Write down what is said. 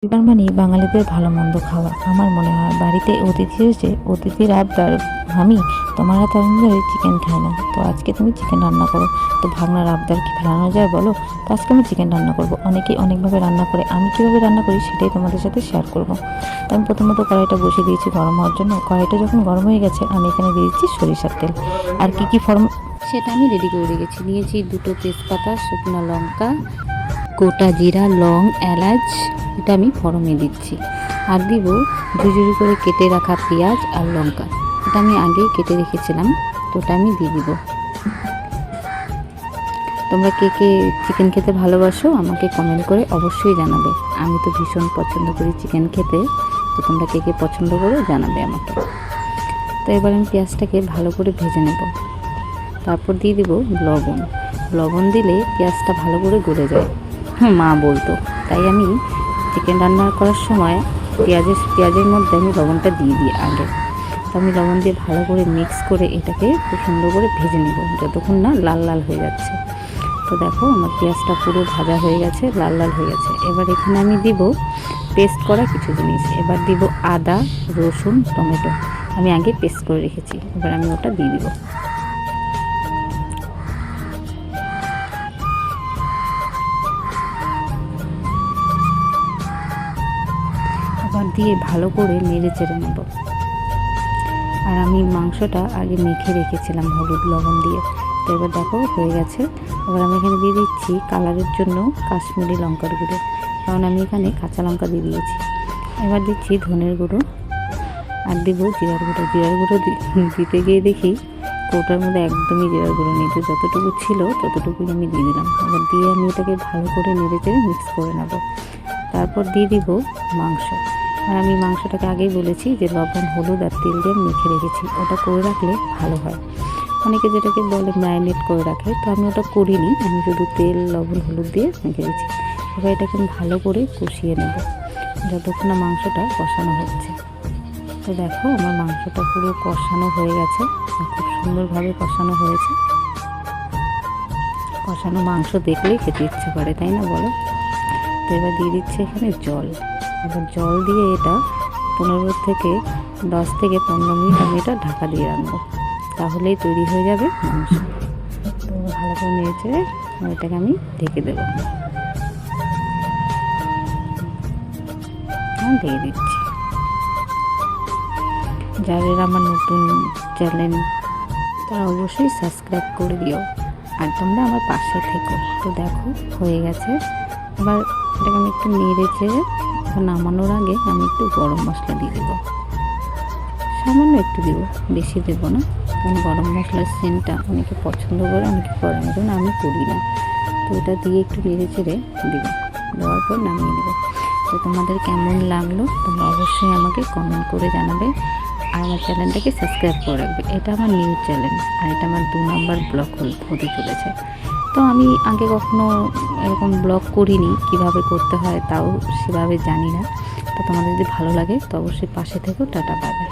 পরিবার মানেই বাঙালিদের ভালো মন্দ খাওয়া। আমার মনে হয় বাড়িতে অতিথি এসে অতিথির আবদার, "মামি, তোমার হাতে অনেক ধরে চিকেন খায় না, তো আজকে তুমি চিকেন রান্না করো।" তো ভাগনার আবদার কি ফেলানো যায় বলো? তো আজকে আমি চিকেন রান্না করব। অনেকেই অনেকভাবে রান্না করে, আমি কীভাবে রান্না করি সেটাই তোমাদের সাথে শেয়ার করব। তো আমি প্রথমত কড়াইটা বসিয়ে দিয়েছি গরম হওয়ার জন্য। কড়াইটা যখন গরম হয়ে গেছে আমি এখানে দিয়ে দিচ্ছি সরিষার তেল। আর কী ফর্ম সেটা আমি রেডি করে রেখেছি। নিয়েছি 2টো তেজপাতা, শুকনো লঙ্কা, গোটা জিরা, লং, এলাচ, এটা আমি ফোড়নে দিচ্ছি। আর দিব ঝুরঝুরি করে কেটে রাখা পেঁয়াজ আর লঙ্কা, এটা আমি আগেই কেটে রেখেছিলাম, তো ওটা আমি দিয়ে দিব। তোমরা কে কে চিকেন খেতে ভালোবাসো আমাকে কমেন্ট করে অবশ্যই জানাবে। আমি তো ভীষণ পছন্দ করি চিকেন খেতে, তো তোমরা কে কে পছন্দ করো জানাবে আমাকে। তো এবার আমি পেঁয়াজটাকে ভালো করে ভেজে নেব। তারপর দিয়ে দেব লবণ। লবণ দিলে পেঁয়াজটা ভালো করে গলে যায়, মা বলতো। তাই আমি চিকেন রান্না করার সময় পেঁয়াজের মধ্যে আমি লবণটা দিয়ে দিই আগে। তো আমি লবণ দিয়ে ভালো করে মিক্স করে এটাকে খুব সুন্দর করে ভেজে নেব যতক্ষণ না লাল লাল হয়ে যাচ্ছে। তো দেখো আমার পেঁয়াজটা পুরো ভাজা হয়ে গেছে, লাল লাল হয়ে গেছে। এবার এখানে আমি দিব পেস্ট করা কিছু জিনিস। এবার দিব আদা, রসুন, টমেটো, আমি আগে পেস্ট করে রেখেছি, এবার আমি ওটা দিয়ে দিব। আবার দিয়ে ভালো করে নেড়ে চেড়ে নেব। আর আমি মাংসটা আগে মেখে রেখেছিলাম হলুদ লবণ দিয়ে। তো এবার দেখো হয়ে গেছে। এবার আমি এখানে দিয়ে দিচ্ছি কালারের জন্য কাশ্মীরি লঙ্কার গুঁড়ো, কারণ আমি এখানে কাঁচা লঙ্কা দিয়ে দিয়েছি। এবার দিচ্ছি ধনের গুঁড়ো আর দিব জিরার গুঁড়ো। জিরার গুঁড়ো দিতে গিয়ে দেখি কৌটার মধ্যে একদমই জিরার গুঁড়ো নেই, তো যতটুকু ছিল ততটুকুই আমি দিয়ে দিলাম। এবার দিয়ে আমি এটাকে ভালো করে নেড়ে চেড়ে মিক্স করে নেব। তারপর দিয়ে দিব মাংস। আর আমি মাংসটাকে আগেই বলেছি যে লবণ, হলুদ আর তেল দিয়ে মেখে রেখেছি, ওটা করে রাখলে ভালো হয়। অনেকে যেটাকে বলে ম্যারিনেট করে রাখে, তো আমি ওটা করিনি, আমি শুধু তেল, লবণ, হলুদ দিয়ে মেখে রেখেছি। এবার এটাকে আমি ভালো করে কষিয়ে নেব যতক্ষণ না মাংসটা কষানো হচ্ছে। তো দেখো আমার মাংসটা পুরো কষানো হয়ে গেছে, খুব সুন্দরভাবে কষানো হয়েছে। কষানো মাংস দেখলেই খেতে ইচ্ছে করে, তাই না বলো? তো এবার দিয়ে দিচ্ছে এখানে জল। এবার জল দিয়ে এটা 10 থেকে 15 মিনিট আমি এটা ঢাকা দিয়ে রাখবো, তাহলেই তৈরি হয়ে যাবে মাংস। তো ভালো করে নিয়েছে, এটাকে আমি ঢেকে দেবো। ঢেকে দিচ্ছি। যাদের আমার নতুন চ্যানেল তারা অবশ্যই সাবস্ক্রাইব করে দিও, আর তোমরা আমার পাশে থেকো। তো দেখো হয়ে গেছে। এবার এটাকে আমি একটু নেড়ে চেড়ে নামানোর আগে আমি একটু গরম মশলা দিয়ে দেবো, সামান্য একটু দেবো, বেশি দেবো না, কারণ গরম মশলার সেন্টটা অনেকে পছন্দ করে, অনেকে করে না, কারণ আমি করি না। তো এটা দিয়ে একটু নেড়ে চেড়ে দেবো, দেওয়ার পর নামিয়ে দেবো। তো তোমাদের কেমন লাগলো তোমরা অবশ্যই আমাকে কমেন্ট করে জানাবে, আর আমার চ্যানেলটাকে সাবস্ক্রাইব করে রাখবে। এটা আমার নিউ চ্যানেল, আর এটা আমার 2 নম্বর ব্লগ হতে চলেছে। তো আমি আগে কখনো এরকম ব্লগ করিনি, কিভাবে করতে হয় তাও সেভাবে জানি না। তো তোমাদের যদি ভালো লাগে তো অবশ্যই পাশে থেকো। Tata, bye bye.